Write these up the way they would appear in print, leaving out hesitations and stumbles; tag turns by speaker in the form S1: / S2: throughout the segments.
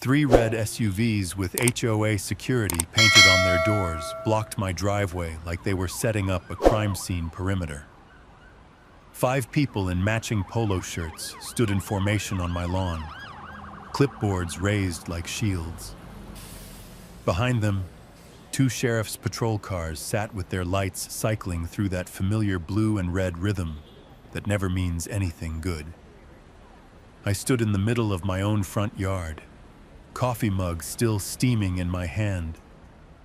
S1: Three red SUVs with HOA security painted on their doors blocked my driveway like they were setting up a crime scene perimeter. Five people in matching polo shirts stood in formation on my lawn, clipboards raised like shields. Behind them, two sheriff's patrol cars sat with their lights cycling through that familiar blue and red rhythm that never means anything good. I stood in the middle of my own front yard, coffee mug still steaming in my hand,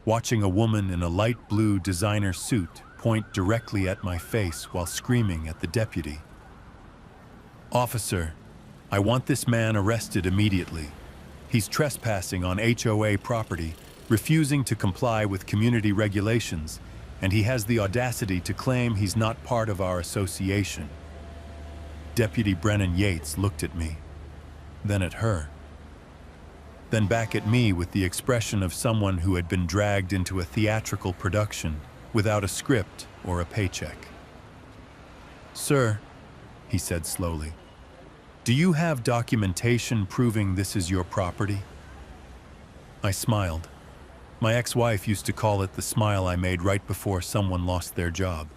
S1: watching a woman in a light blue designer suit point directly at my face while screaming at the deputy. "Officer, I want this man arrested immediately. He's trespassing on HOA property, refusing to comply with community regulations, and he has the audacity to claim he's not part of our association." Deputy Brennan Yates looked at me, then at her, then back at me with the expression of someone who had been dragged into a theatrical production without a script or a paycheck. "Sir," he said slowly, "do you have documentation proving this is your property?" I smiled. My ex-wife used to call it the smile I made right before someone lost their job.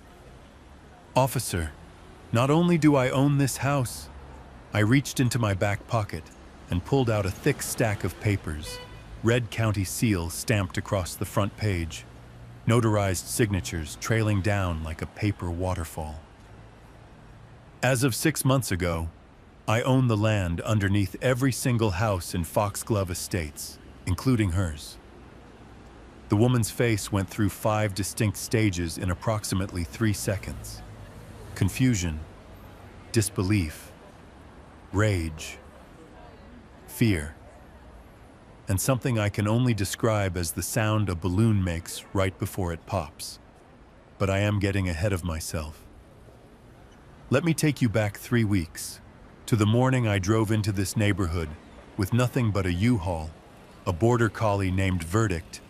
S1: "Officer, not only do I own this house," I reached into my back pocket and pulled out a thick stack of papers, red county seal stamped across the front page, notarized signatures trailing down like a paper waterfall. "As of 6 months ago, I own the land underneath every single house in Foxglove Estates, including hers." The woman's face went through 5 distinct stages in approximately 3 seconds. Confusion, disbelief, rage, fear, and something I can only describe as the sound a balloon makes right before it pops. But I am getting ahead of myself. Let me take you back 3 weeks, to the morning I drove into this neighborhood with nothing but a U-Haul, a border collie named Verdict,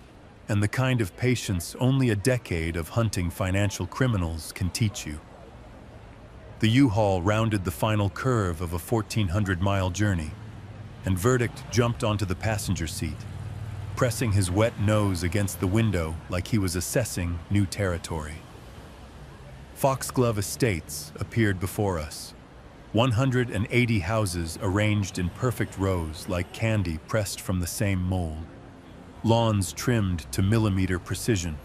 S1: and the kind of patience only a decade of hunting financial criminals can teach you. The U-Haul rounded the final curve of a 1,400-mile journey, and Verdict jumped onto the passenger seat, pressing his wet nose against the window like he was assessing new territory. Foxglove Estates appeared before us, 180 houses arranged in perfect rows like candy pressed from the same mold, lawns trimmed to millimeter precision,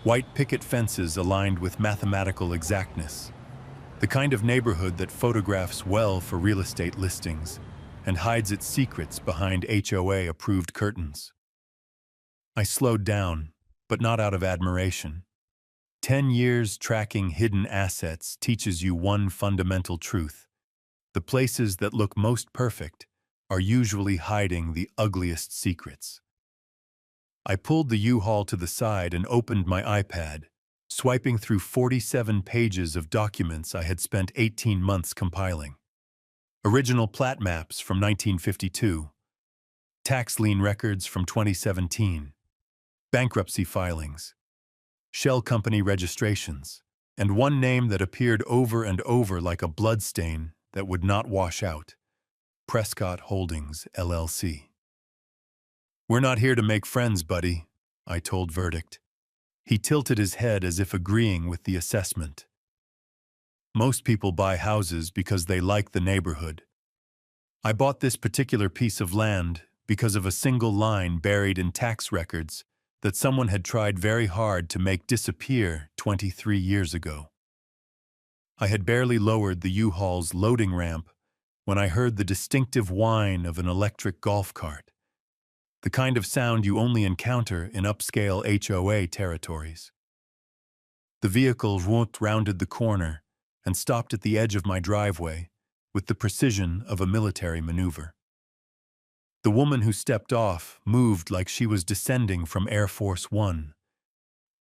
S1: white picket fences aligned with mathematical exactness, the kind of neighborhood that photographs well for real estate listings and hides its secrets behind HOA-approved curtains. I slowed down, but not out of admiration. 10 years tracking hidden assets teaches you one fundamental truth. The places that look most perfect are usually hiding the ugliest secrets. I pulled the U-Haul to the side and opened my iPad, swiping through 47 pages of documents I had spent 18 months compiling. Original plat maps from 1952, tax lien records from 2017, bankruptcy filings, shell company registrations, and one name that appeared over and over like a bloodstain that would not wash out: Prescott Holdings, LLC. "We're not here to make friends, buddy," I told Verdict. He tilted his head as if agreeing with the assessment. "Most people buy houses because they like the neighborhood. I bought this particular piece of land because of a single line buried in tax records that someone had tried very hard to make disappear 23 years ago." I had barely lowered the U-Haul's loading ramp when I heard the distinctive whine of an electric golf cart, the kind of sound you only encounter in upscale HOA territories. The vehicle rounded the corner and stopped at the edge of my driveway with the precision of a military maneuver. The woman who stepped off moved like she was descending from Air Force One.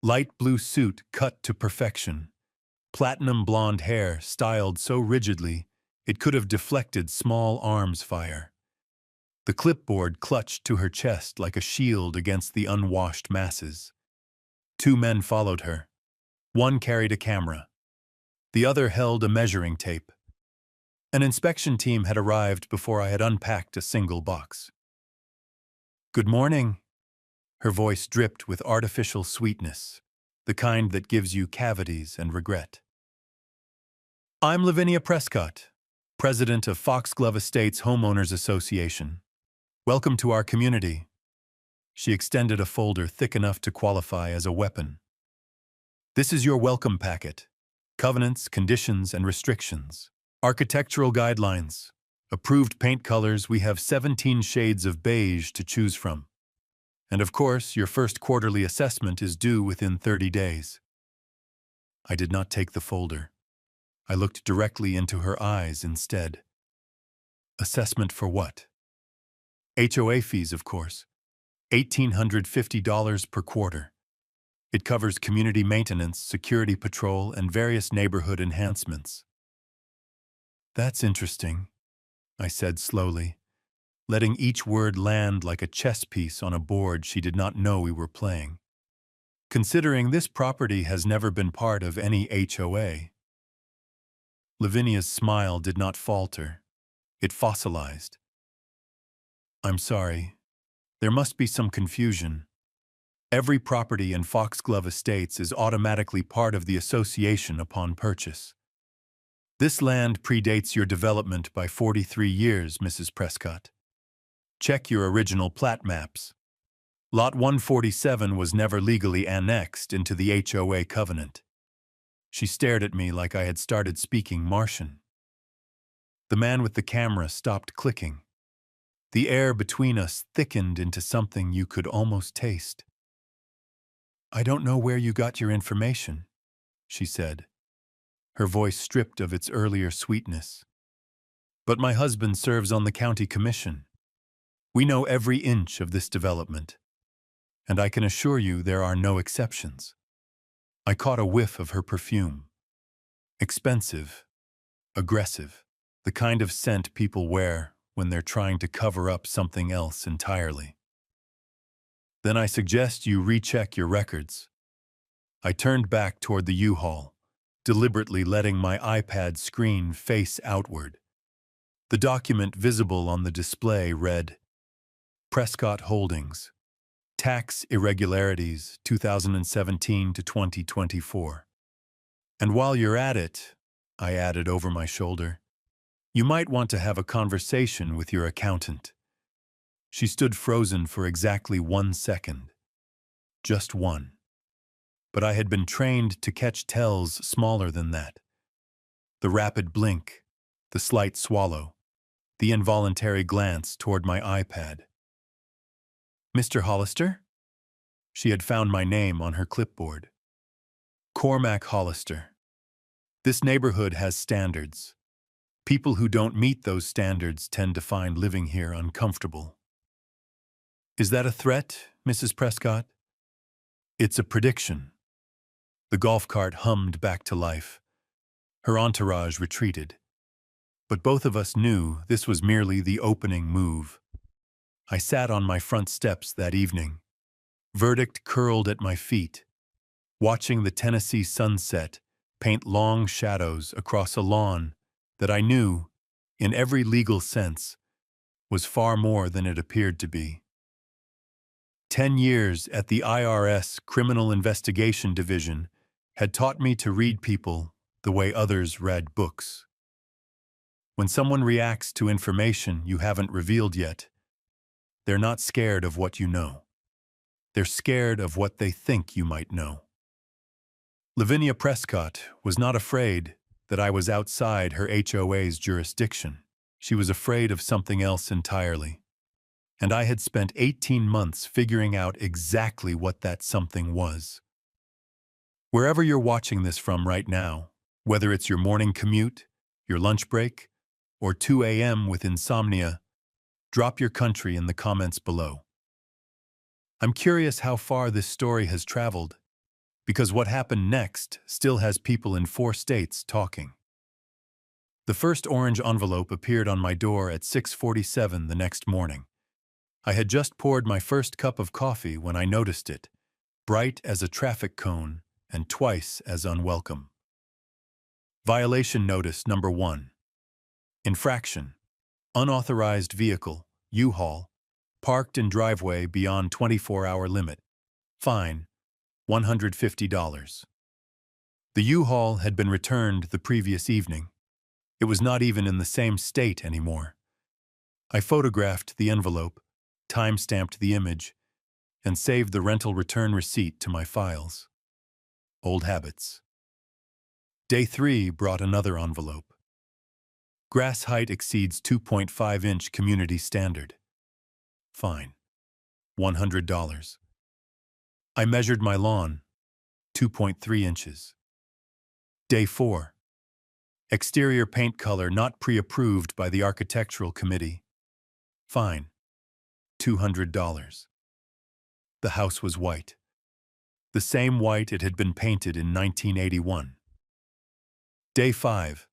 S1: Light blue suit cut to perfection, platinum blonde hair styled so rigidly it could have deflected small arms fire. The clipboard clutched to her chest like a shield against the unwashed masses. 2 men followed her. One carried a camera. The other held a measuring tape. An inspection team had arrived before I had unpacked a single box. Good morning. Her voice dripped with artificial sweetness, the kind that gives you cavities and regret. I'm Lavinia Prescott, president of Foxglove Estates Homeowners Association. Welcome to our community. She extended a folder thick enough to qualify as a weapon. This is your welcome packet. Covenants, conditions, and restrictions. Architectural guidelines. Approved paint colors, we have 17 shades of beige to choose from. And of course, your first quarterly assessment is due within 30 days. I did not take the folder. I looked directly into her eyes instead. Assessment for what? HOA fees, of course. $1,850 per quarter. It covers community maintenance, security patrol, and various neighborhood enhancements. That's interesting, I said slowly, letting each word land like a chess piece on a board she did not know we were playing. Considering this property has never been part of any HOA. Lavinia's smile did not falter. It fossilized. I'm sorry. There must be some confusion. Every property in Foxglove Estates is automatically part of the association upon purchase. This land predates your development by 43 years, Mrs. Prescott. Check your original plat maps. Lot 147 was never legally annexed into the HOA covenant. She stared at me like I had started speaking Martian. The man with the camera stopped clicking. The air between us thickened into something you could almost taste. I don't know where you got your information, she said, her voice stripped of its earlier sweetness. But my husband serves on the county commission. We know every inch of this development, and I can assure you there are no exceptions. I caught a whiff of her perfume. Expensive, aggressive, the kind of scent people wear when they're trying to cover up something else entirely. Then I suggest you recheck your records. I turned back toward the U-Haul, deliberately letting my iPad screen face outward. The document visible on the display read, Prescott Holdings, Tax Irregularities 2017 to 2024. And while you're at it, I added over my shoulder, you might want to have a conversation with your accountant. She stood frozen for exactly 1 second. Just one. But I had been trained to catch tells smaller than that. The rapid blink, the slight swallow, the involuntary glance toward my iPad. Mr. Hollister? She had found my name on her clipboard. Cormac Hollister. This neighborhood has standards. People who don't meet those standards tend to find living here uncomfortable. Is that a threat, Mrs. Prescott? It's a prediction. The golf cart hummed back to life. Her entourage retreated. But both of us knew this was merely the opening move. I sat on my front steps that evening, verdict curled at my feet, watching the Tennessee sunset paint long shadows across a lawn that I knew, in every legal sense, was far more than it appeared to be. 10 years at the IRS Criminal Investigation Division had taught me to read people the way others read books. When someone reacts to information you haven't revealed yet, they're not scared of what you know. They're scared of what they think you might know. Lavinia Prescott was not afraid that I was outside her HOA's jurisdiction. She was afraid of something else entirely. And I had spent 18 months figuring out exactly what that something was. Wherever you're watching this from right now, whether it's your morning commute, your lunch break, or 2 a.m. with insomnia, drop your country in the comments below. I'm curious how far this story has traveled, because what happened next still has people in 4 states talking. The first orange envelope appeared on my door at 6:47 the next morning. I had just poured my first cup of coffee when I noticed it, bright as a traffic cone and twice as unwelcome. Violation notice number 1. Infraction. Unauthorized vehicle, U-Haul, Parked in driveway beyond 24-hour limit. Fine, $150. The U-Haul had been returned the previous evening. It was not even in the same state anymore. I photographed the envelope, time-stamped the image, and saved the rental return receipt to my files. Old habits. Day 3 brought another envelope. Grass height exceeds 2.5-inch community standard. Fine. $100. I measured my lawn. 2.3 inches. Day 4. Exterior paint color not pre-approved by the architectural committee. Fine. $200. The house was white. The same white it had been painted in 1981. Day 5.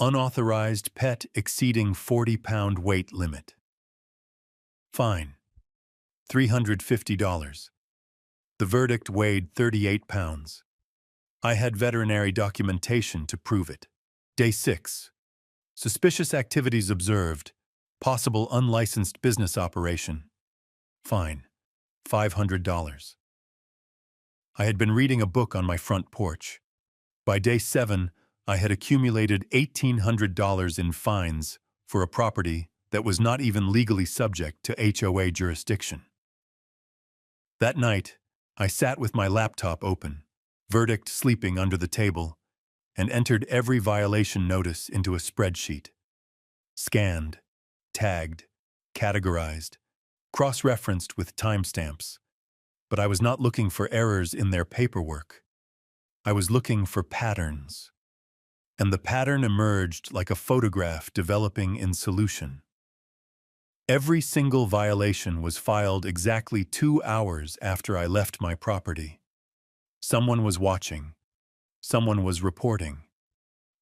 S1: Unauthorized pet exceeding 40-pound weight limit. Fine. $350. The verdict weighed 38 pounds. I had veterinary documentation to prove it. Day 6. Suspicious activities observed. Possible unlicensed business operation. Fine. $500. I had been reading a book on my front porch. By day 7, I had accumulated $1,800 in fines for a property that was not even legally subject to HOA jurisdiction. That night, I sat with my laptop open, verdict sleeping under the table, and entered every violation notice into a spreadsheet. Scanned, tagged, categorized, cross-referenced with timestamps. But I was not looking for errors in their paperwork. I was looking for patterns. And the pattern emerged like a photograph developing in solution. Every single violation was filed exactly 2 hours after I left my property. Someone was watching. Someone was reporting.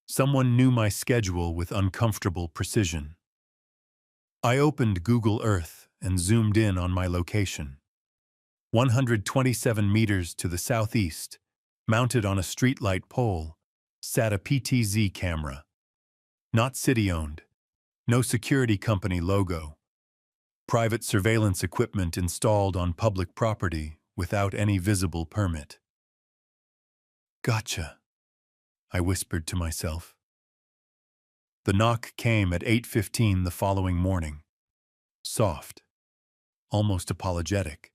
S1: Someone knew my schedule with uncomfortable precision. I opened Google Earth and zoomed in on my location. 127 meters to the southeast, mounted on a streetlight pole, sat a PTZ camera. Not city-owned. No security company logo. Private surveillance equipment installed on public property without any visible permit. Gotcha, I whispered to myself. The knock came at 8:15 the following morning. Soft. Almost apologetic.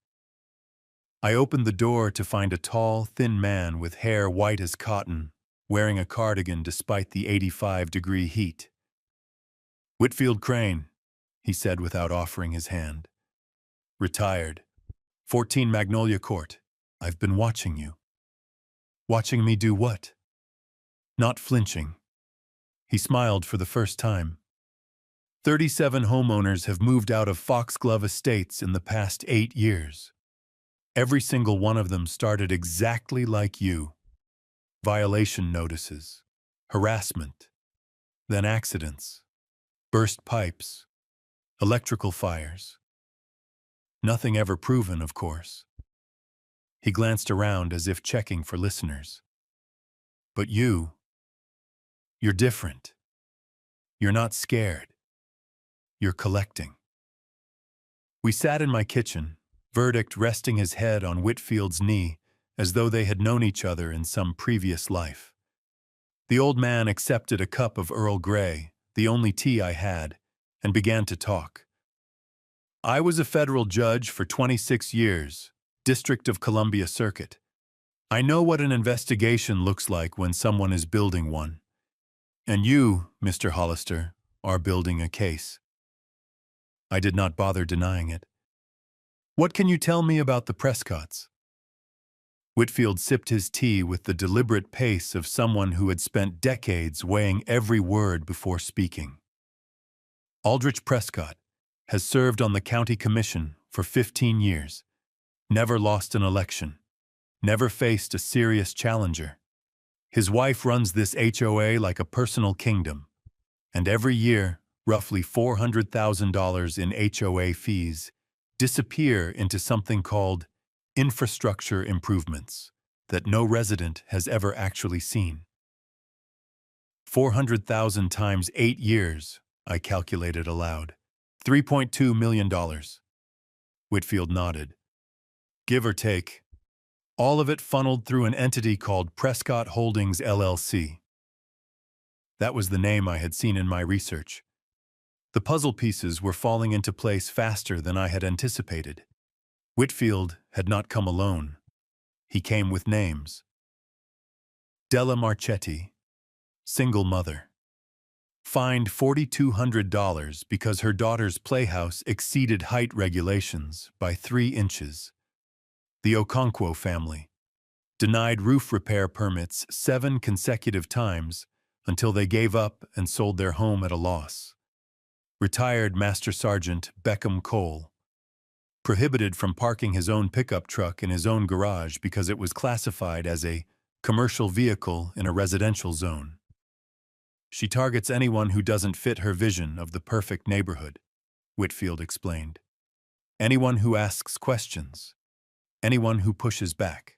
S1: I opened the door to find a tall, thin man with hair white as cotton, wearing a cardigan despite the 85-degree heat. "Whitfield Crane," he said without offering his hand. "Retired. 14 Magnolia Court. I've been watching you." Watching me do what? Not flinching. He smiled for the first time. 37 homeowners have moved out of Foxglove Estates in the past 8 years. Every single one of them started exactly like you. Violation notices, harassment, then accidents, burst pipes, electrical fires. Nothing ever proven, of course. He glanced around as if checking for listeners. But you're different. You're not scared. You're collecting. We sat in my kitchen, Verdict resting his head on Whitfield's knee, as though they had known each other in some previous life. The old man accepted a cup of Earl Grey, the only tea I had, and began to talk. "I was a federal judge for 26 years, District of Columbia Circuit. I know what an investigation looks like when someone is building one. And you, Mr. Hollister, are building a case." I did not bother denying it. "What can you tell me about the Prescotts?" Whitfield sipped his tea with the deliberate pace of someone who had spent decades weighing every word before speaking. "Aldrich Prescott has served on the county commission for 15 years, never lost an election, never faced a serious challenger. His wife runs this HOA like a personal kingdom, and every year, roughly $400,000 in HOA fees disappear into something called infrastructure improvements that no resident has ever actually seen. 400,000 times 8 years, I calculated aloud. $3.2 million. Whitfield nodded. Give or take. All of it funneled through an entity called Prescott Holdings LLC. That was the name I had seen in my research. The puzzle pieces were falling into place faster than I had anticipated. Whitfield had not come alone. He came with names. Della Marchetti, single mother. Fined $4,200 because her daughter's playhouse exceeded height regulations by 3 inches. The Okonkwo family. Denied roof repair permits 7 consecutive times until they gave up and sold their home at a loss. Retired Master Sergeant Beckham Cole. Prohibited from parking his own pickup truck in his own garage because it was classified as a commercial vehicle in a residential zone. She targets anyone who doesn't fit her vision of the perfect neighborhood, Whitfield explained. Anyone who asks questions. Anyone who pushes back.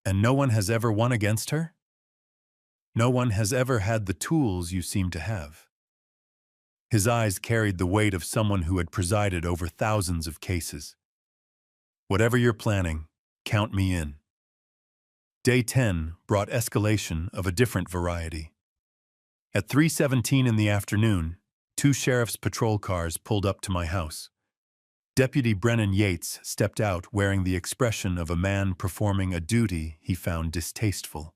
S1: And no one has ever won against her? No one has ever had the tools you seem to have. His eyes carried the weight of someone who had presided over thousands of cases. Whatever you're planning, count me in. Day 10 brought escalation of a different variety. At 3:17 in the afternoon, 2 sheriff's patrol cars pulled up to my house. Deputy Brennan Yates stepped out wearing the expression of a man performing a duty he found distasteful.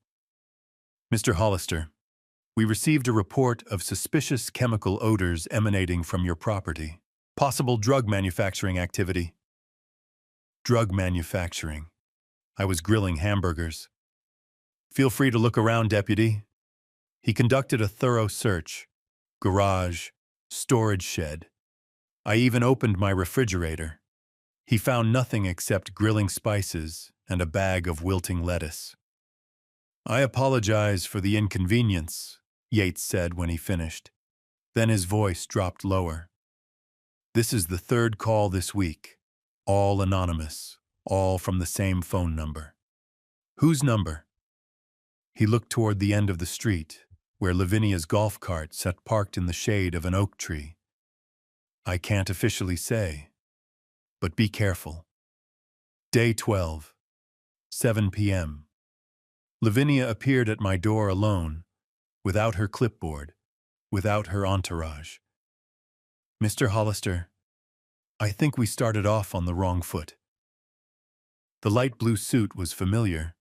S1: Mr. Hollister, we received a report of suspicious chemical odors emanating from your property. Possible drug manufacturing activity. Drug manufacturing. I was grilling hamburgers. Feel free to look around, Deputy. He conducted a thorough search. Garage, storage shed. I even opened my refrigerator. He found nothing except grilling spices and a bag of wilting lettuce. I apologize for the inconvenience, Yates said when he finished. Then his voice dropped lower. This is the 3rd call this week. All anonymous, all from the same phone number. Whose number? He looked toward the end of the street, where Lavinia's golf cart sat parked in the shade of an oak tree. I can't officially say, but be careful. Day 12, 7 p.m. Lavinia appeared at my door alone, without her clipboard, without her entourage. Mr. Hollister, I think we started off on the wrong foot. The light blue suit was familiar,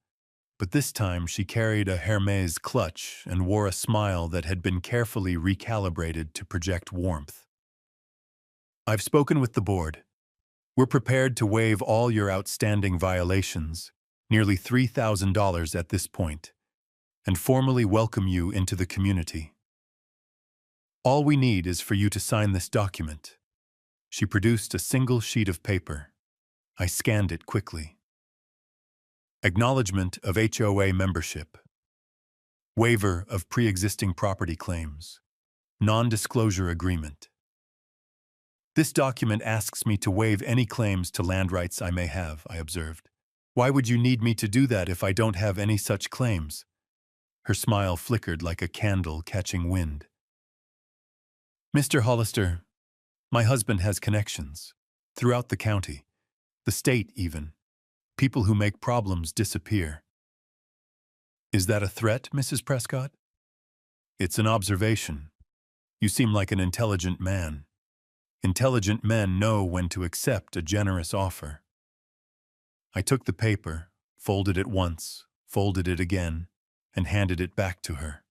S1: but this time she carried a Hermes clutch and wore a smile that had been carefully recalibrated to project warmth. I've spoken with the board. We're prepared to waive all your outstanding violations, nearly $3,000 at this point, and formally welcome you into the community. All we need is for you to sign this document. She produced a single sheet of paper. I scanned it quickly. Acknowledgement of HOA membership. Waiver of pre-existing property claims. Non-disclosure agreement. This document asks me to waive any claims to land rights I may have, I observed. Why would you need me to do that if I don't have any such claims? Her smile flickered like a candle catching wind. Mr. Hollister, my husband has connections. Throughout the county. The state, even. People who make problems disappear. Is that a threat, Mrs. Prescott? It's an observation. You seem like an intelligent man. Intelligent men know when to accept a generous offer. I took the paper, folded it once, folded it again, and handed it back to her.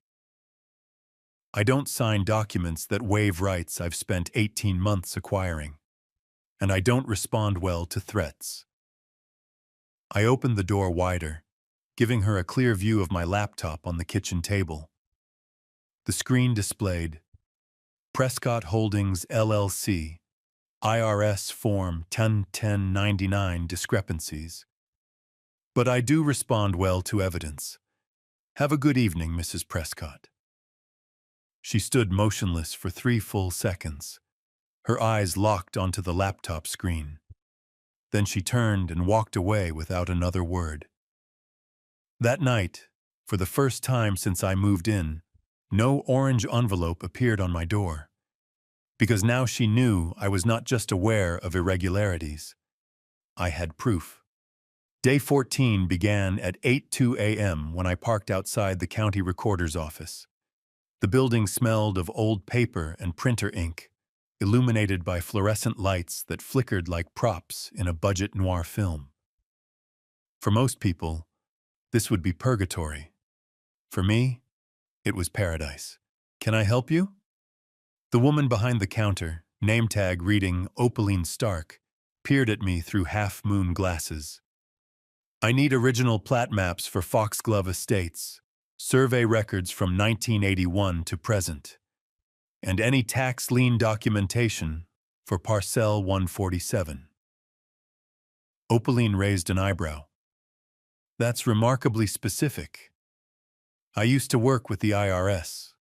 S1: I don't sign documents that waive rights I've spent 18 months acquiring, and I don't respond well to threats. I opened the door wider, giving her a clear view of my laptop on the kitchen table. The screen displayed Prescott Holdings LLC, IRS Form 101099 discrepancies. But I do respond well to evidence. Have a good evening, Mrs. Prescott. She stood motionless for 3 full seconds, her eyes locked onto the laptop screen. Then she turned and walked away without another word. That night, for the first time since I moved in, no orange envelope appeared on my door. because now she knew I was not just aware of irregularities. I had proof. Day 14 began at 8:02 a.m. when I parked outside the county recorder's office. The building smelled of old paper and printer ink, illuminated by fluorescent lights that flickered like props in a budget noir film. For most people, this would be purgatory. For me, it was paradise. "Can I help you?" The woman behind the counter, name tag reading Opaline Stark, peered at me through half-moon glasses. "I need original plat maps for Foxglove Estates, survey records from 1981 to present, and any tax lien documentation for Parcel 147. Opaline raised an eyebrow. "That's remarkably specific. I used to work with the IRS.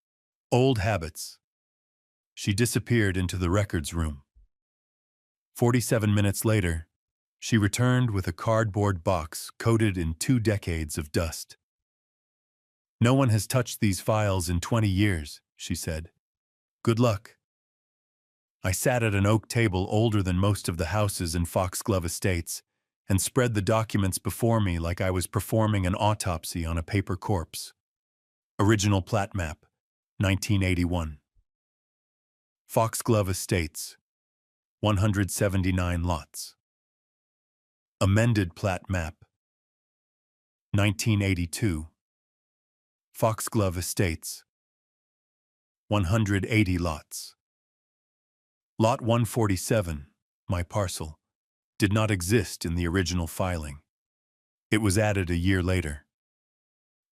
S1: Old habits." She disappeared into the records room. 47 minutes later, she returned with a cardboard box coated in 2 decades of dust. "No one has touched these files in 20 years, she said. "Good luck." I sat at an oak table older than most of the houses in Foxglove Estates and spread the documents before me like I was performing an autopsy on a paper corpse. Original plat map, 1981. Foxglove Estates, 179 lots. Amended plat map, 1982. Foxglove Estates, 180 lots. Lot 147, my parcel, did not exist in the original filing. It was added a year later.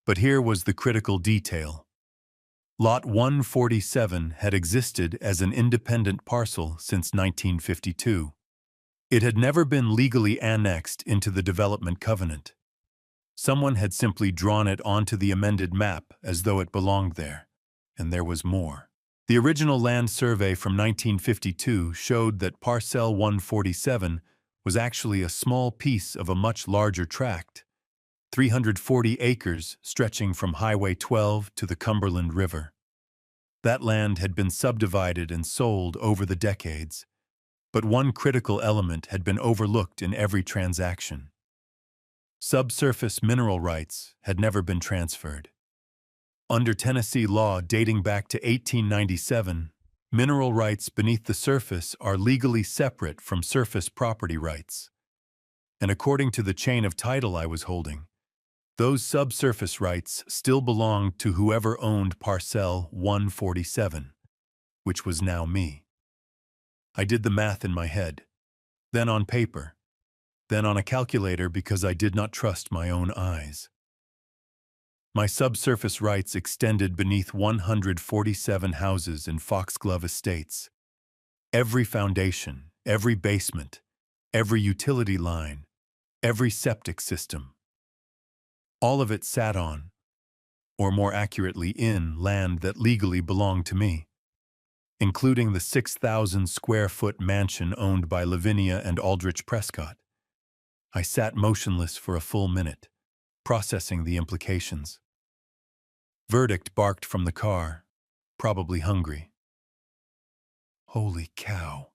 S1: But here was the critical detail. Lot 147 had existed as an independent parcel since 1952. It had never been legally annexed into the development covenant. Someone had simply drawn it onto the amended map as though it belonged there. And there was more. The original land survey from 1952 showed that Parcel 147 was actually a small piece of a much larger tract, 340 acres stretching from Highway 12 to the Cumberland River. That land had been subdivided and sold over the decades, but one critical element had been overlooked in every transaction. Subsurface mineral rights had never been transferred. Under Tennessee law dating back to 1897, mineral rights beneath the surface are legally separate from surface property rights. And according to the chain of title I was holding, those subsurface rights still belonged to whoever owned Parcel 147, which was now me. I did the math in my head, then on paper, then on a calculator because I did not trust my own eyes. My subsurface rights extended beneath 147 houses in Foxglove Estates. Every foundation, every basement, every utility line, every septic system. All of it sat on, or more accurately in, land that legally belonged to me, including the 6,000-square-foot mansion owned by Lavinia and Aldrich Prescott. I sat motionless for a full minute, processing the implications. Verdict barked from the car, probably hungry. "Holy cow,"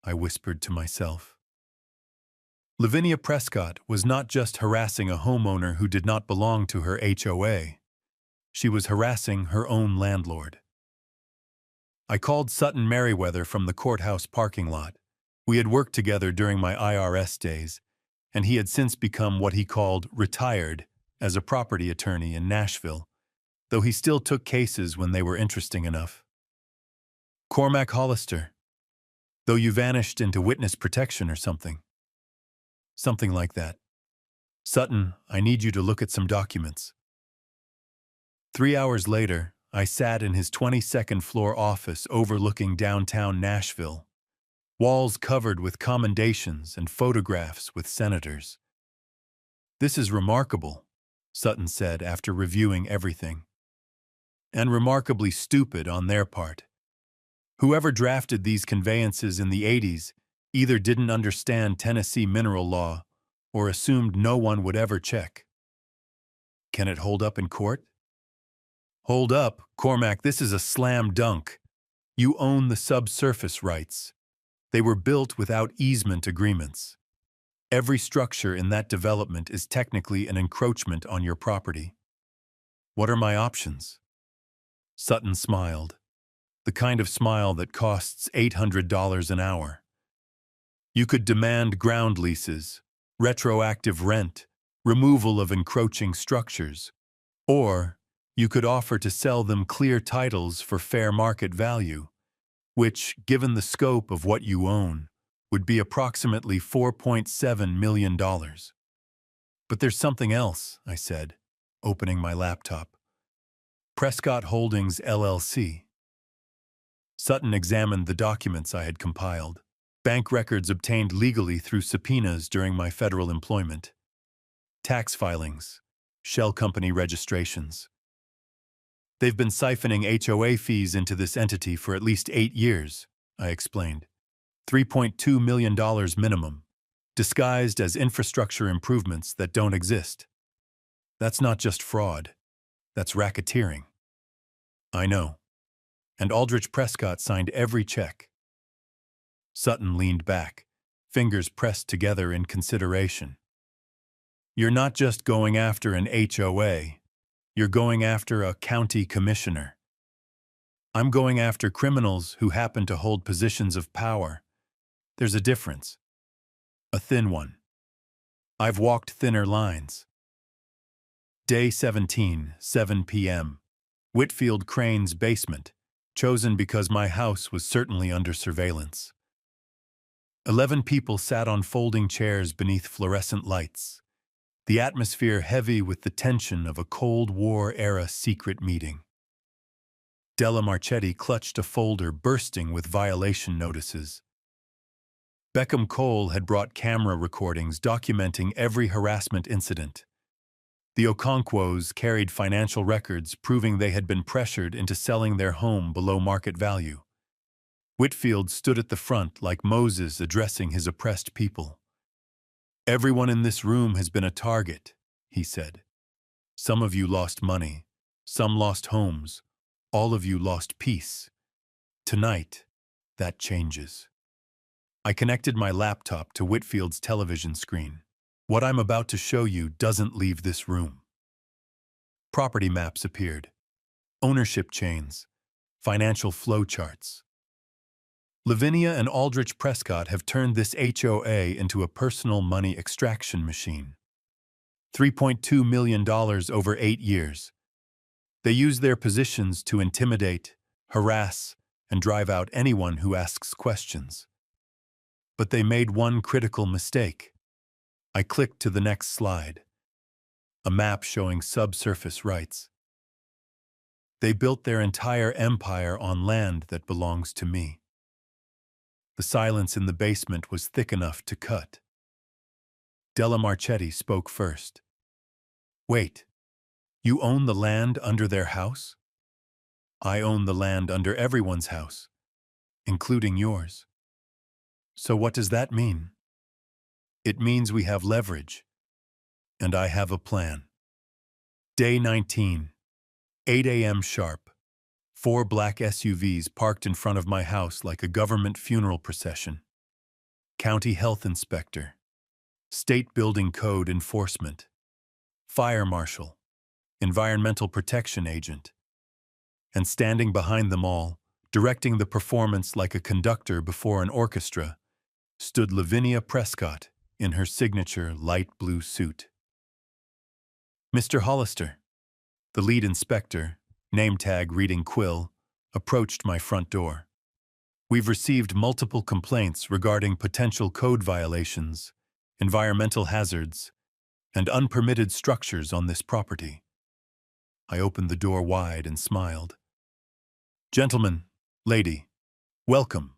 S1: I whispered to myself. Lavinia Prescott was not just harassing a homeowner who did not belong to her HOA. She was harassing her own landlord. I called Sutton Merriweather from the courthouse parking lot. We had worked together during my IRS days, and he had since become what he called retired as a property attorney in Nashville, though he still took cases when they were interesting enough. "Cormac Hollister, though you vanished into witness protection or something." "Something like that. Sutton, I need you to look at some documents." 3 hours later, I sat in his 22nd floor office overlooking downtown Nashville, walls covered with commendations and photographs with senators. "This is remarkable," Sutton said after reviewing everything. "And remarkably stupid on their part. Whoever drafted these conveyances in the 80s either didn't understand Tennessee mineral law or assumed no one would ever check." "Can it hold up in court?" "Hold up, Cormac, this is a slam dunk. You own the subsurface rights. They were built without easement agreements. Every structure in that development is technically an encroachment on your property. What are my options? Sutton smiled, the kind of smile that costs $800 an hour. You could demand ground leases, retroactive rent, removal of encroaching structures, or you could offer to sell them clear titles for fair market value, which, given the scope of what you own, would be approximately $4.7 million. But there's something else, I said, opening my laptop. Prescott Holdings, LLC. Sutton examined the documents I had compiled, bank records obtained legally through subpoenas during my federal employment, tax filings, shell company registrations. They've been siphoning HOA fees into this entity for at least 8 years, I explained. $3.2 million minimum, disguised as infrastructure improvements that don't exist. That's not just fraud, that's racketeering. I know. And Aldrich Prescott signed every check. Sutton leaned back, fingers pressed together in consideration. You're not just going after an HOA, you're going after a county commissioner. I'm going after criminals who happen to hold positions of power. There's a difference. A thin one. I've walked thinner lines. Day 17, 7 p.m. Whitfield Crane's basement, chosen because my house was certainly under surveillance. 11 people sat on folding chairs beneath fluorescent lights, the atmosphere heavy with the tension of a Cold War-era secret meeting. Della Marchetti clutched a folder bursting with violation notices. Beckham Cole had brought camera recordings documenting every harassment incident. The Okonkwo's carried financial records proving they had been pressured into selling their home below market value. Whitfield stood at the front like Moses addressing his oppressed people. Everyone in this room has been a target, he said. Some of you lost money, some lost homes, all of you lost peace. Tonight, that changes. I connected my laptop to Whitfield's television screen. What I'm about to show you doesn't leave this room. Property maps appeared, ownership chains, financial flow charts. Lavinia and Aldrich Prescott have turned this HOA into a personal money extraction machine. $3.2 million over 8 years. They use their positions to intimidate, harass, and drive out anyone who asks questions. But they made one critical mistake. I clicked to the next slide. A map showing subsurface rights. They built their entire empire on land that belongs to me. The silence in the basement was thick enough to cut. Della Marchetti spoke first. Wait, you own the land under their house? I own the land under everyone's house, including yours. So what does that mean? It means we have leverage, and I have a plan. Day 19, 8 a.m. sharp. 4 black SUVs parked in front of my house like a government funeral procession. County health inspector, state building code enforcement, fire marshal, environmental protection agent. And standing behind them all, directing the performance like a conductor before an orchestra, stood Lavinia Prescott in her signature light blue suit. Mr. Hollister, the lead inspector, name tag reading Quill, approached my front door. We've received multiple complaints regarding potential code violations, environmental hazards, and unpermitted structures on this property. I opened the door wide and smiled. Gentlemen, lady, welcome.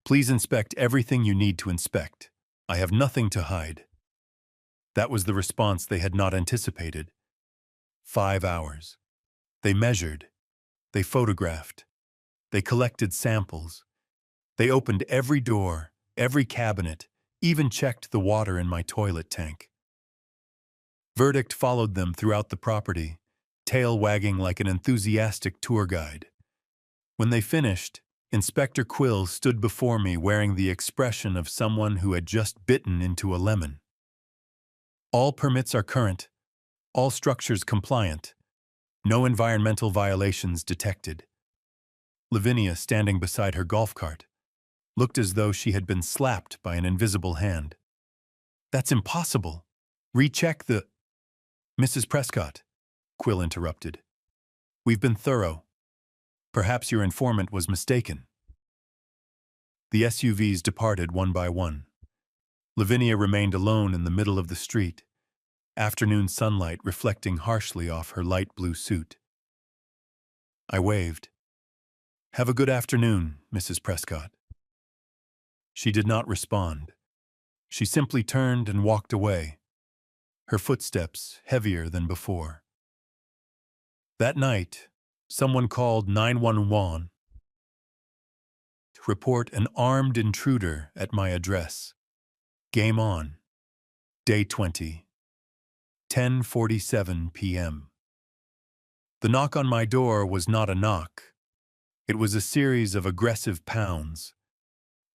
S1: Please inspect everything you need to inspect. I have nothing to hide. That was the response they had not anticipated. 5 hours. They measured. They photographed. They collected samples. They opened every door, every cabinet, even checked the water in my toilet tank. Verdict followed them throughout the property, tail wagging like an enthusiastic tour guide. When they finished, Inspector Quill stood before me wearing the expression of someone who had just bitten into a lemon. All permits are current, all structures compliant, no environmental violations detected. Lavinia, standing beside her golf cart, looked as though she had been slapped by an invisible hand. That's impossible. Recheck the... Mrs. Prescott, Quill interrupted. We've been thorough. Perhaps your informant was mistaken. The SUVs departed one by one. Lavinia remained alone in the middle of the street, afternoon sunlight reflecting harshly off her light blue suit. I waved. Have a good afternoon, Mrs. Prescott. She did not respond. She simply turned and walked away, her footsteps heavier than before. That night, someone called 911 to report an armed intruder at my address. Game on. Day 20. 10:47 p.m. The knock on my door was not a knock. It was a series of aggressive pounds.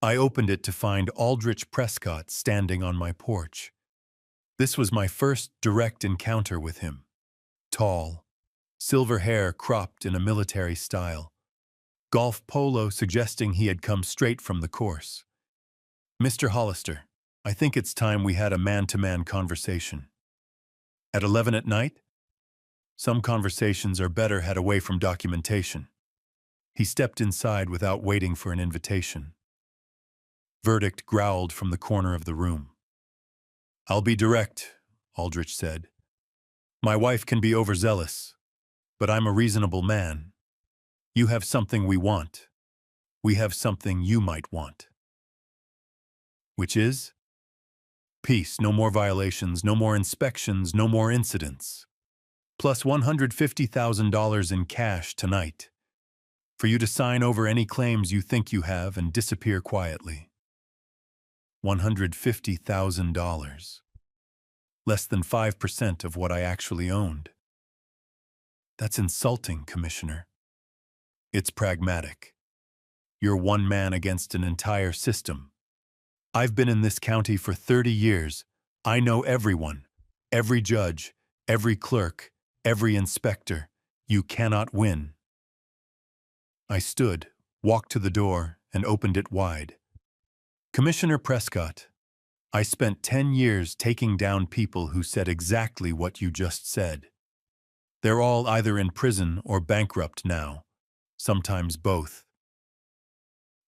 S1: I opened it to find Aldrich Prescott standing on my porch. This was my first direct encounter with him. Tall, silver hair cropped in a military style, golf polo suggesting he had come straight from the course. Mr. Hollister, I think it's time we had a man-to-man conversation. At 11 at night? Some conversations are better had away from documentation. He stepped inside without waiting for an invitation. Verdict growled from the corner of the room. I'll be direct, Aldrich said. My wife can be overzealous, but I'm a reasonable man. You have something we want. We have something you might want. Which is? Peace, no more violations, no more inspections, no more incidents. Plus $150,000 in cash tonight, for you to sign over any claims you think you have and disappear quietly. $150,000. Less than 5% of what I actually owned. That's insulting, Commissioner. It's pragmatic. You're one man against an entire system. I've been in this county for 30 years. I know everyone, every judge, every clerk, every inspector. You cannot win. I stood, walked to the door, and opened it wide. Commissioner Prescott, I spent 10 years taking down people who said exactly what you just said. They're all either in prison or bankrupt now, sometimes both.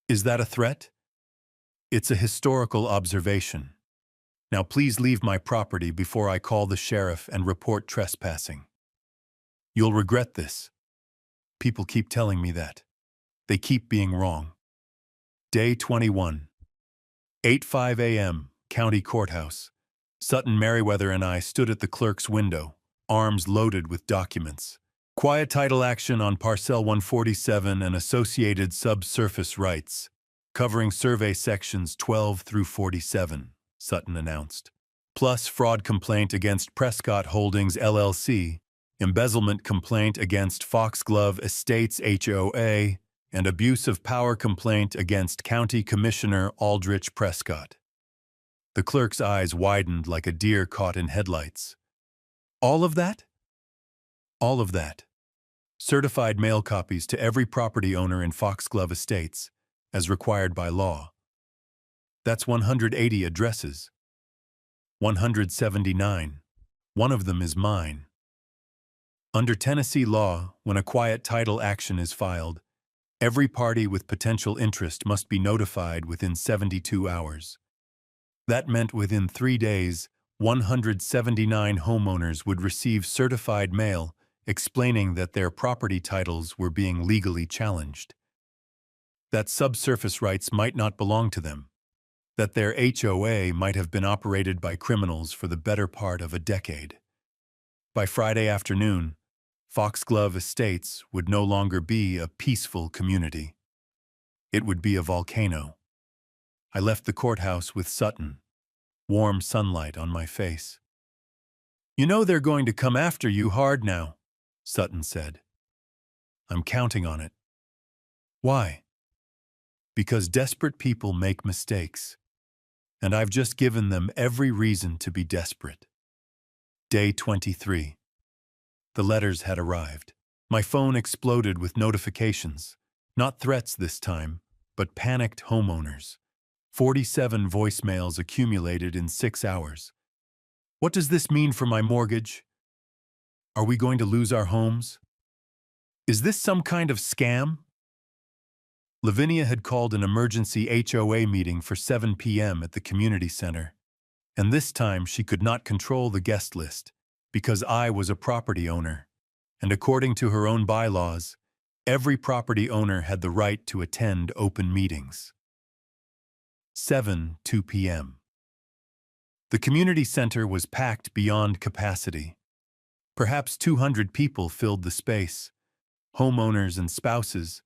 S1: Is that a threat? It's a historical observation. Now please leave my property before I call the sheriff and report trespassing. You'll regret this. People keep telling me that. They keep being wrong. Day 21. 8:05 a.m., County Courthouse. Sutton Merriweather and I stood at the clerk's window, arms loaded with documents. Quiet title action on Parcel 147 and associated subsurface rights, covering survey sections 12 through 47, Sutton announced. Plus fraud complaint against Prescott Holdings LLC, embezzlement complaint against Foxglove Estates HOA, and abuse of power complaint against County Commissioner Aldrich Prescott. The clerk's eyes widened like a deer caught in headlights. All of that? All of that. Certified mail copies to every property owner in Foxglove Estates, as required by law. That's 180 addresses. 179. One of them is mine. Under Tennessee law, when a quiet title action is filed, every party with potential interest must be notified within 72 hours. That meant within 3 days, 179 homeowners would receive certified mail explaining that their property titles were being legally challenged, that subsurface rights might not belong to them, that their HOA might have been operated by criminals for the better part of a decade. By Friday afternoon, Foxglove Estates would no longer be a peaceful community. It would be a volcano. I left the courthouse with Sutton, warm sunlight on my face. You know they're going to come after you hard now, Sutton said. I'm counting on it. Why? Because desperate people make mistakes, and I've just given them every reason to be desperate. Day 23. The letters had arrived. My phone exploded with notifications. Not threats this time, but panicked homeowners. 47 voicemails accumulated in 6 hours. What does this mean for my mortgage? Are we going to lose our homes? Is this some kind of scam? Lavinia had called an emergency HOA meeting for 7 p.m. at the community center. And this time she could not control the guest list because I was a property owner. And according to her own bylaws, every property owner had the right to attend open meetings. 2 p.m. The community center was packed beyond capacity. Perhaps 200 people filled the space, homeowners and spouses.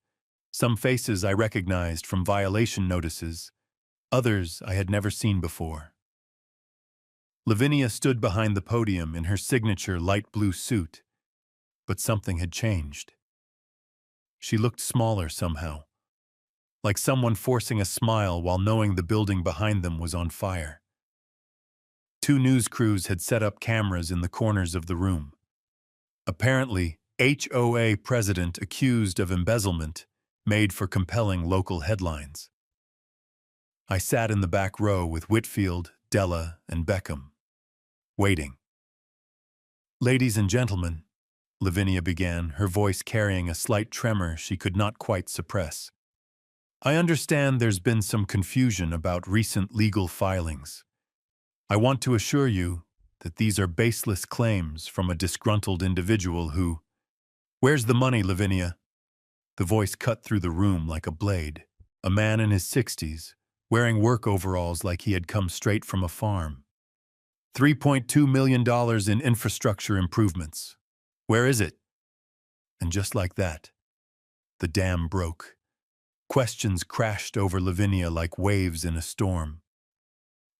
S1: Some faces I recognized from violation notices, others I had never seen before. Lavinia stood behind the podium in her signature light blue suit, but something had changed. She looked smaller somehow, like someone forcing a smile while knowing the building behind them was on fire. 2 news crews had set up cameras in the corners of the room. Apparently, HOA president accused of embezzlement made for compelling local headlines. I sat in the back row with Whitfield, Della, and Beckham, waiting. Ladies and gentlemen, Lavinia began, her voice carrying a slight tremor she could not quite suppress. I understand there's been some confusion about recent legal filings. I want to assure you that these are baseless claims from a disgruntled individual who— Where's the money, Lavinia? The voice cut through the room like a blade. A man in his 60s, wearing work overalls like he had come straight from a farm. $3.2 million in infrastructure improvements. Where is it? And just like that, the dam broke. Questions crashed over Lavinia like waves in a storm.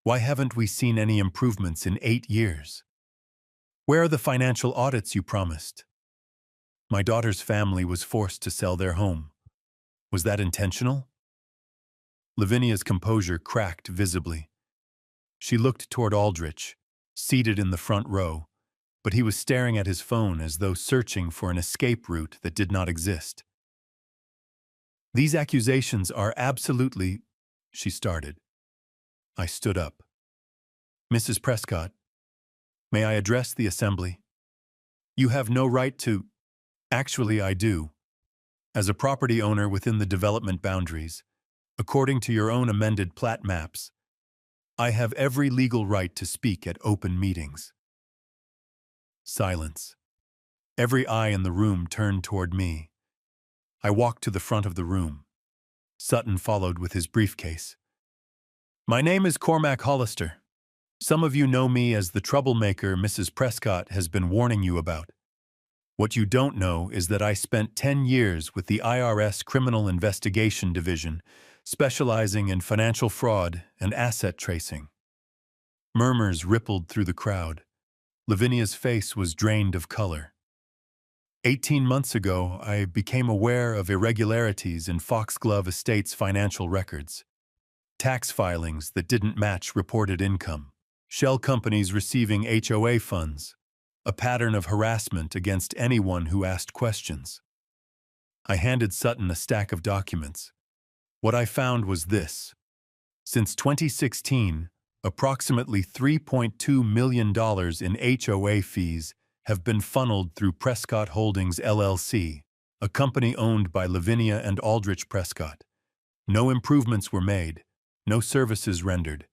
S1: Why haven't we seen any improvements in 8 years? Where are the financial audits you promised? My daughter's family was forced to sell their home. Was that intentional? Lavinia's composure cracked visibly. She looked toward Aldrich, seated in the front row, but he was staring at his phone as though searching for an escape route that did not exist. These accusations are absolutely— she started. I stood up. Mrs. Prescott, may I address the assembly? You have no right to— Actually, I do. As a property owner within the development boundaries, according to your own amended plat maps, I have every legal right to speak at open meetings. Silence. Every eye in the room turned toward me. I walked to the front of the room. Sutton followed with his briefcase. My name is Cormac Hollister. Some of you know me as the troublemaker Mrs. Prescott has been warning you about. What you don't know is that I spent 10 years with the IRS Criminal Investigation Division, specializing in financial fraud and asset tracing. Murmurs rippled through the crowd. Lavinia's face was drained of color. 18 months ago, I became aware of irregularities in Foxglove Estate's financial records. Tax filings that didn't match reported income. Shell companies receiving HOA funds. A pattern of harassment against anyone who asked questions. I handed Sutton a stack of documents. What I found was this. Since 2016, approximately $3.2 million in HOA fees have been funneled through Prescott Holdings LLC, a company owned by Lavinia and Aldrich Prescott. No improvements were made, no services rendered.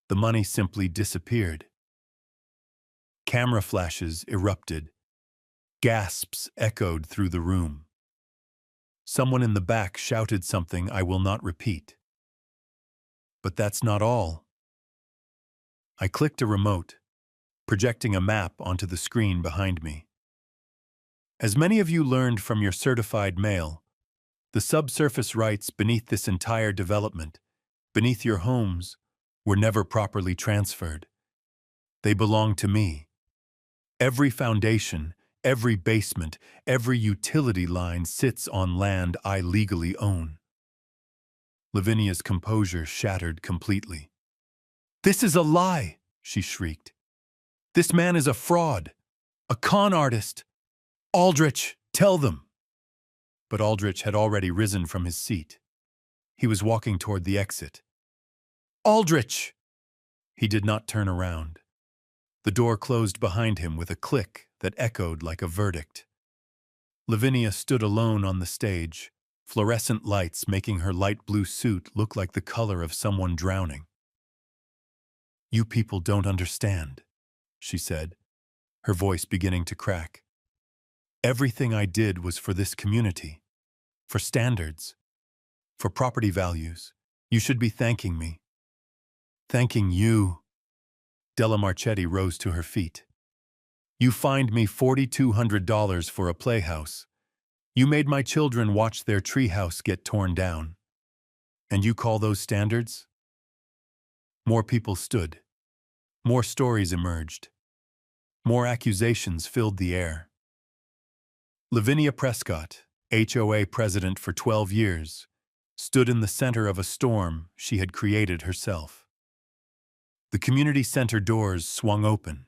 S1: The money simply disappeared. Camera flashes erupted. Gasps echoed through the room. Someone in the back shouted something I will not repeat. But that's not all. I clicked a remote, projecting a map onto the screen behind me. As many of you learned from your certified mail, the subsurface rights beneath this entire development, beneath your homes, were never properly transferred. They belong to me. Every foundation, every basement, every utility line sits on land I legally own. Lavinia's composure shattered completely. "This is a lie!" she shrieked. "This man is a fraud, a con artist. Aldrich, tell them!" But Aldrich had already risen from his seat. He was walking toward the exit. "Aldrich!" He did not turn around. The door closed behind him with a click that echoed like a verdict. Lavinia stood alone on the stage, fluorescent lights making her light blue suit look like the color of someone drowning. "You people don't understand," she said, her voice beginning to crack. "Everything I did was for this community, for standards, for property values. You should be thanking me." "Thanking you?" Della Marchetti rose to her feet. "You fined me $4,200 for a playhouse. You made my children watch their treehouse get torn down. And you call those standards?" More people stood. More stories emerged. More accusations filled the air. Lavinia Prescott, HOA president for 12 years, stood in the center of a storm she had created herself. The community center doors swung open.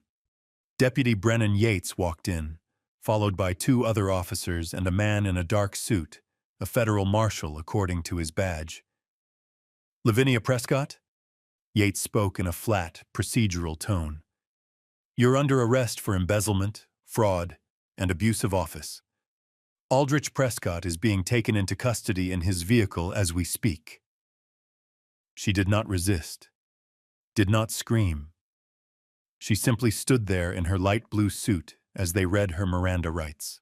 S1: Deputy Brennan Yates walked in, followed by 2 other officers and a man in a dark suit, a federal marshal according to his badge. "Lavinia Prescott?" Yates spoke in a flat, procedural tone. "You're under arrest for embezzlement, fraud, and abuse of office. Aldrich Prescott is being taken into custody in his vehicle as we speak." She did not resist, did not scream. She simply stood there in her light blue suit as they read her Miranda rights.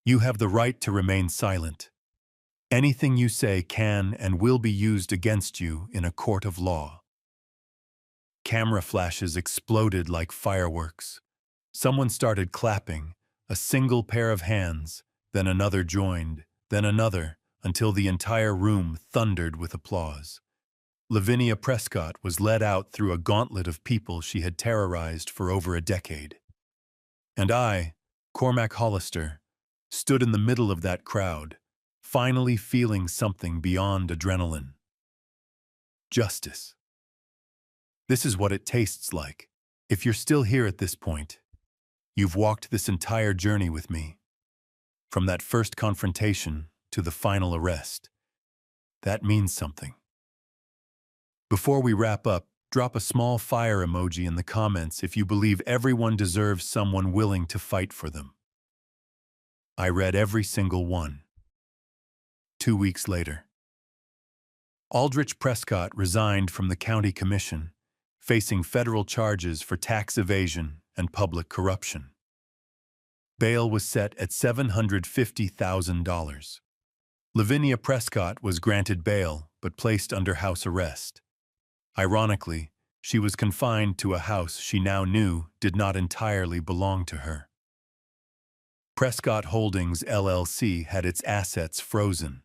S1: "You have the right to remain silent. Anything you say can and will be used against you in a court of law." Camera flashes exploded like fireworks. Someone started clapping, a single pair of hands, then another joined, then another, until the entire room thundered with applause. Lavinia Prescott was led out through a gauntlet of people she had terrorized for over a decade. And I, Cormac Hollister, stood in the middle of that crowd, finally feeling something beyond adrenaline. Justice. This is what it tastes like. If you're still here at this point, you've walked this entire journey with me. From that first confrontation to the final arrest. That means something. Before we wrap up, drop a small fire emoji in the comments if you believe everyone deserves someone willing to fight for them. I read every single one. 2 weeks later. Aldrich Prescott resigned from the county commission, facing federal charges for tax evasion and public corruption. Bail was set at $750,000. Lavinia Prescott was granted bail but placed under house arrest. Ironically, she was confined to a house she now knew did not entirely belong to her. Prescott Holdings LLC had its assets frozen.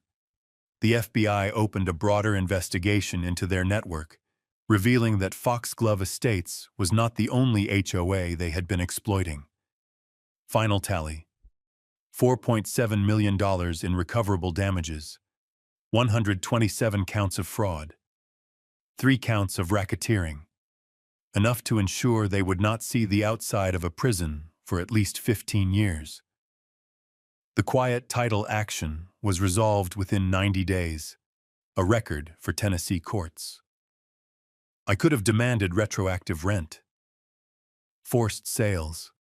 S1: The FBI opened a broader investigation into their network, revealing that Foxglove Estates was not the only HOA they had been exploiting. Final tally: $4.7 million in recoverable damages, 127 counts of fraud, 3 counts of racketeering, enough to ensure they would not see the outside of a prison for at least 15 years. The quiet title action was resolved within 90 days, a record for Tennessee courts. I could have demanded retroactive rent, forced sales,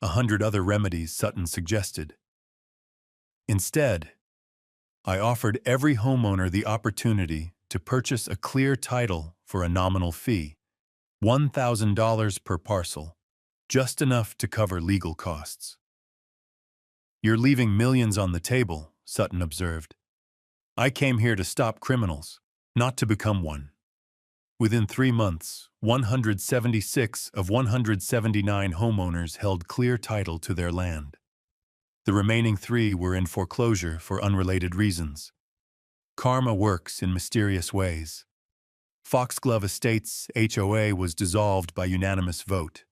S1: 100 other remedies Sutton suggested. Instead, I offered every homeowner the opportunity to purchase a clear title for a nominal fee, $1,000 per parcel, just enough to cover legal costs. "You're leaving millions on the table," Sutton observed. "I came here to stop criminals, not to become one." Within 3 months, 176 of 179 homeowners held clear title to their land. The remaining 3 were in foreclosure for unrelated reasons. Karma works in mysterious ways. Foxglove Estates HOA was dissolved by unanimous vote.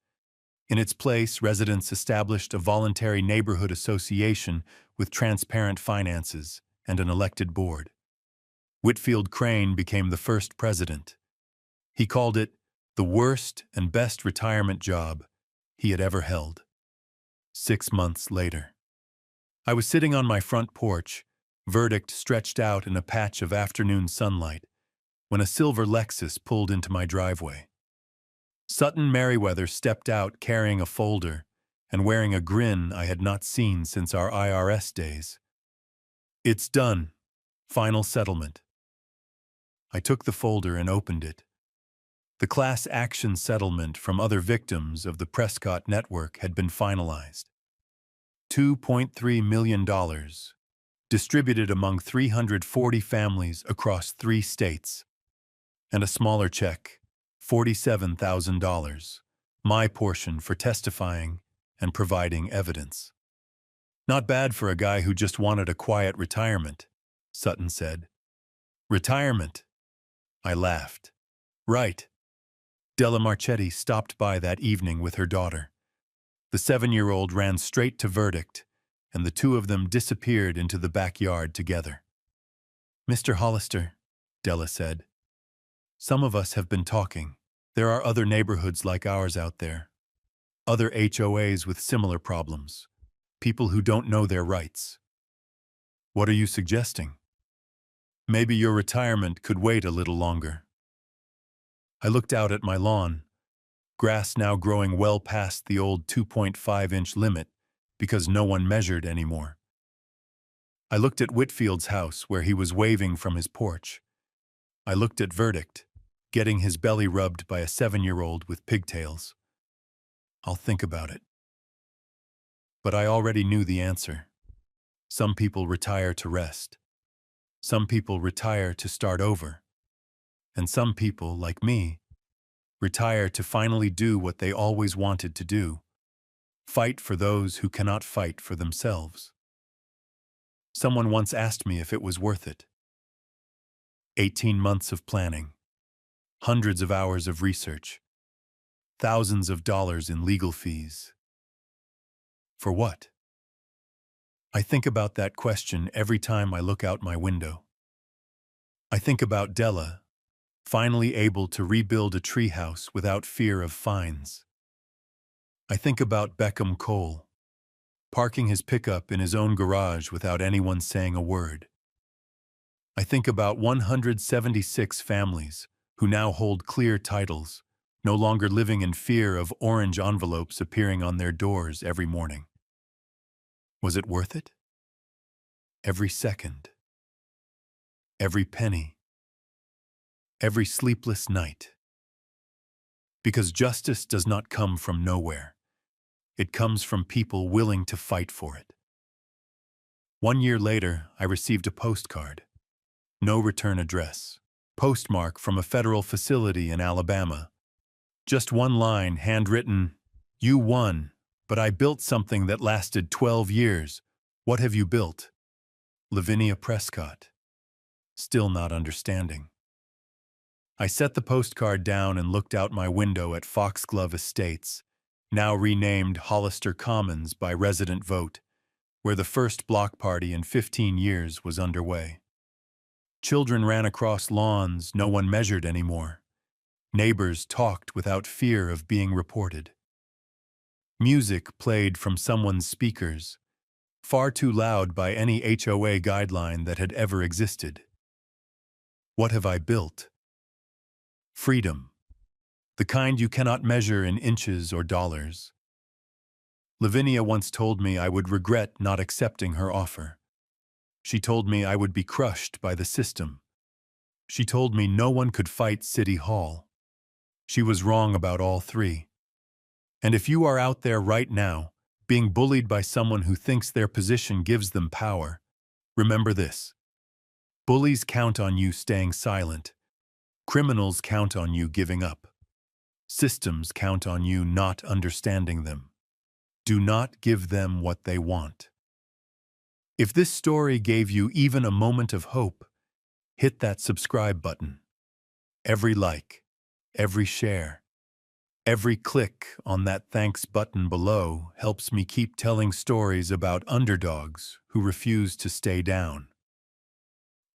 S1: In its place, residents established a voluntary neighborhood association with transparent finances and an elected board. Whitfield Crane became the first president. He called it the worst and best retirement job he had ever held. 6 months later, I was sitting on my front porch, verdict stretched out in a patch of afternoon sunlight, when a silver Lexus pulled into my driveway. Sutton Merriweather stepped out carrying a folder and wearing a grin I had not seen since our IRS days. "It's done. Final settlement." I took the folder and opened it. The class action settlement from other victims of the Prescott network had been finalized. $2.3 million, distributed among 340 families across 3 states. And a smaller check, $47,000, my portion for testifying and providing evidence. "Not bad for a guy who just wanted a quiet retirement," Sutton said. "Retirement?" I laughed. "Right." Della Marchetti stopped by that evening with her daughter. The 7-year-old ran straight to verdict, and the two of them disappeared into the backyard together. "Mr. Hollister," Della said, "some of us have been talking. There are other neighborhoods like ours out there. Other HOAs with similar problems. People who don't know their rights." "What are you suggesting?" "Maybe your retirement could wait a little longer." I looked out at my lawn, grass now growing well past the old 2.5-inch limit because no one measured anymore. I looked at Whitfield's house where he was waving from his porch. I looked at verdict, getting his belly rubbed by a 7-year-old with pigtails. "I'll think about it." But I already knew the answer. Some people retire to rest. Some people retire to start over. And some people, like me, retire to finally do what they always wanted to do: fight for those who cannot fight for themselves. Someone once asked me if it was worth it. 18 months of planning, hundreds of hours of research, thousands of dollars in legal fees. For what? I think about that question every time I look out my window. I think about Della, finally able to rebuild a treehouse without fear of fines. I think about Beckham Cole, parking his pickup in his own garage without anyone saying a word. I think about 176 families who now hold clear titles, no longer living in fear of orange envelopes appearing on their doors every morning. Was it worth it? Every second. Every penny. Every sleepless night. Because justice does not come from nowhere. It comes from people willing to fight for it. 1 year later, I received a postcard. No return address. Postmark from a federal facility in Alabama. Just one line, handwritten, "You won, but I built something that lasted 12 years. What have you built?" Lavinia Prescott. Still not understanding. I set the postcard down and looked out my window at Foxglove Estates, now renamed Hollister Commons by resident vote, where the first block party in 15 years was underway. Children ran across lawns no one measured anymore. Neighbors talked without fear of being reported. Music played from someone's speakers, far too loud by any HOA guideline that had ever existed. What have I built? Freedom. The kind you cannot measure in inches or dollars. Lavinia once told me I would regret not accepting her offer. She told me I would be crushed by the system. She told me no one could fight City Hall. She was wrong about all three. And if you are out there right now, being bullied by someone who thinks their position gives them power, remember this. Bullies count on you staying silent. Criminals count on you giving up. Systems count on you not understanding them. Do not give them what they want. If this story gave you even a moment of hope, hit that subscribe button. Every like, every share, every click on that thanks button below helps me keep telling stories about underdogs who refuse to stay down.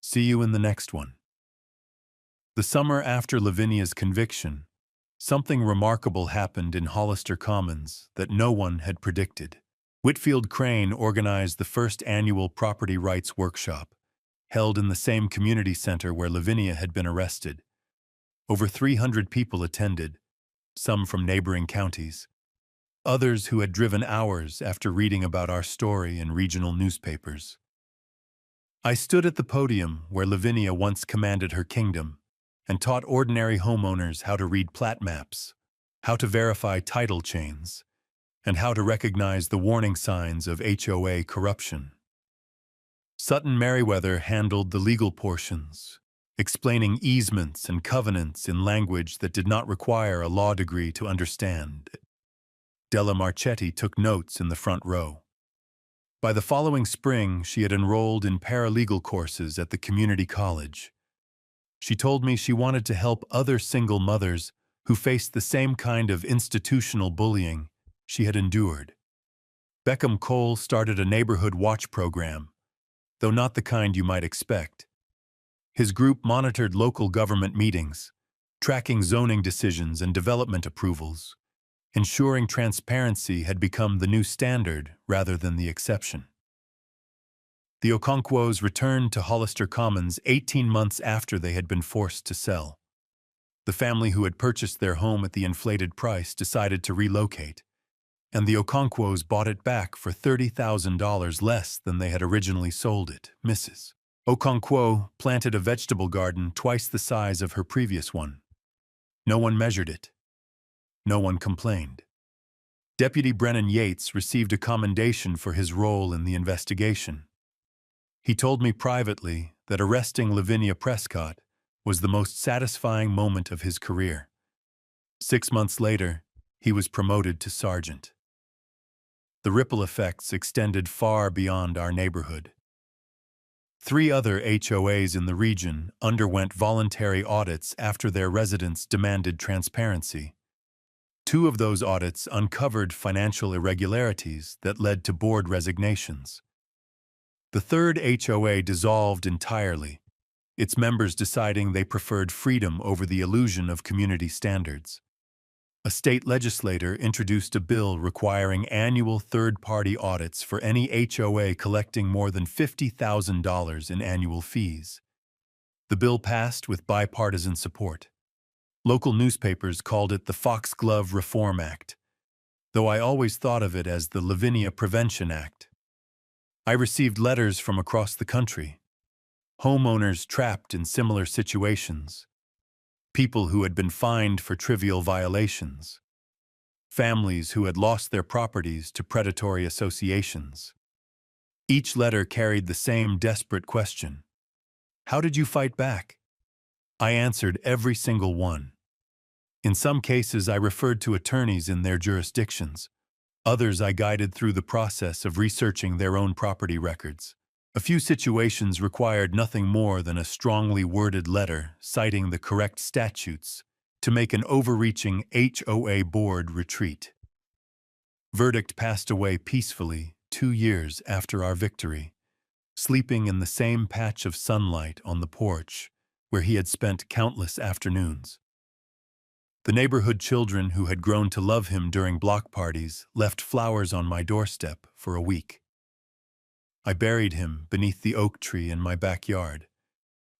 S1: See you in the next one. The summer after Lavinia's conviction, something remarkable happened in Hollister Commons that no one had predicted. Whitfield Crane organized the first annual property rights workshop, held in the same community center where Lavinia had been arrested. Over 300 people attended, some from neighboring counties, others who had driven hours after reading about our story in regional newspapers. I stood at the podium where Lavinia once commanded her kingdom and taught ordinary homeowners how to read plat maps, how to verify title chains, and how to recognize the warning signs of HOA corruption. Sutton Merriweather handled the legal portions, explaining easements and covenants in language that did not require a law degree to understand. Della Marchetti took notes in the front row. By the following spring, she had enrolled in paralegal courses at the community college. She told me she wanted to help other single mothers who faced the same kind of institutional bullying she had endured. Beckham Cole started a neighborhood watch program, though not the kind you might expect. His group monitored local government meetings, tracking zoning decisions and development approvals, ensuring transparency had become the new standard rather than the exception. The Okonkwo's returned to Hollister Commons 18 months after they had been forced to sell. The family who had purchased their home at the inflated price decided to relocate, and the Okonkwo's bought it back for $30,000 less than they had originally sold it. Mrs. Okonkwo planted a vegetable garden twice the size of her previous one. No one measured it. No one complained. Deputy Brennan Yates received a commendation for his role in the investigation. He told me privately that arresting Lavinia Prescott was the most satisfying moment of his career. 6 months later, he was promoted to sergeant. The ripple effects extended far beyond our neighborhood. 3 other HOAs in the region underwent voluntary audits after their residents demanded transparency. 2 of those audits uncovered financial irregularities that led to board resignations. The 3rd HOA dissolved entirely, its members deciding they preferred freedom over the illusion of community standards. A state legislator introduced a bill requiring annual third-party audits for any HOA collecting more than $50,000 in annual fees. The bill passed with bipartisan support. Local newspapers called it the Foxglove Reform Act, though I always thought of it as the Lavinia Prevention Act. I received letters from across the country, homeowners trapped in similar situations, people who had been fined for trivial violations, families who had lost their properties to predatory associations. Each letter carried the same desperate question: how did you fight back? I answered every single one. In some cases, I referred to attorneys in their jurisdictions. Others I guided through the process of researching their own property records. A few situations required nothing more than a strongly worded letter citing the correct statutes to make an overreaching HOA board retreat. Verdict passed away peacefully 2 years after our victory, sleeping in the same patch of sunlight on the porch where he had spent countless afternoons. The neighborhood children who had grown to love him during block parties left flowers on my doorstep for a week. I buried him beneath the oak tree in my backyard,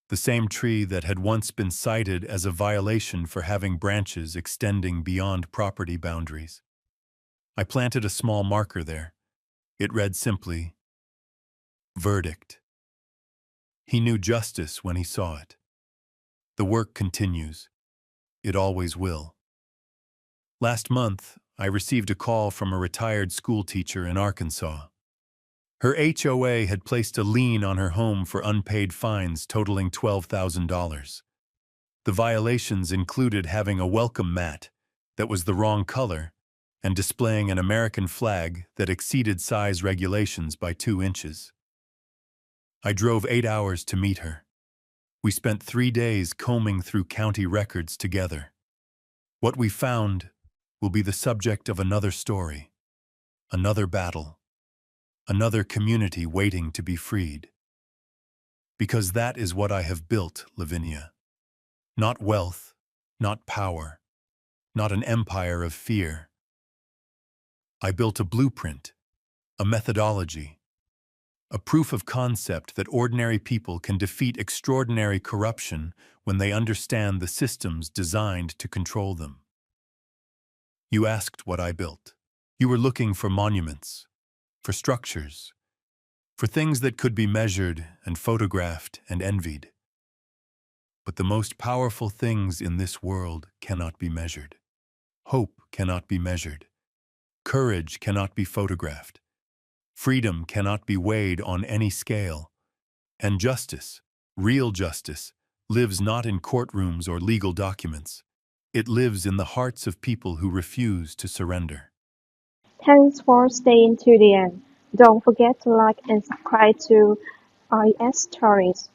S1: the same tree that had once been cited as a violation for having branches extending beyond property boundaries. I planted a small marker there. It read simply, "Verdict." He knew justice when he saw it. The work continues. It always will. Last month, I received a call from a retired school teacher in Arkansas. Her HOA had placed a lien on her home for unpaid fines totaling $12,000. The violations included having a welcome mat that was the wrong color and displaying an American flag that exceeded size regulations by 2 inches. I drove 8 hours to meet her. We spent 3 days combing through county records together. What we found will be the subject of another story, another battle, another community waiting to be freed. Because that is what I have built, Lavinia. Not wealth, not power, not an empire of fear. I built a blueprint, a methodology, a proof of concept that ordinary people can defeat extraordinary corruption when they understand the systems designed to control them. You asked what I built. You were looking for monuments, for structures, for things that could be measured and photographed and envied. But the most powerful things in this world cannot be measured. Hope cannot be measured. Courage cannot be photographed. Freedom cannot be weighed on any scale. And justice, real justice, lives not in courtrooms or legal documents. It lives in the hearts of people who refuse to surrender.
S2: Thanks for staying to the end. Don't forget to like and subscribe to IS Stories.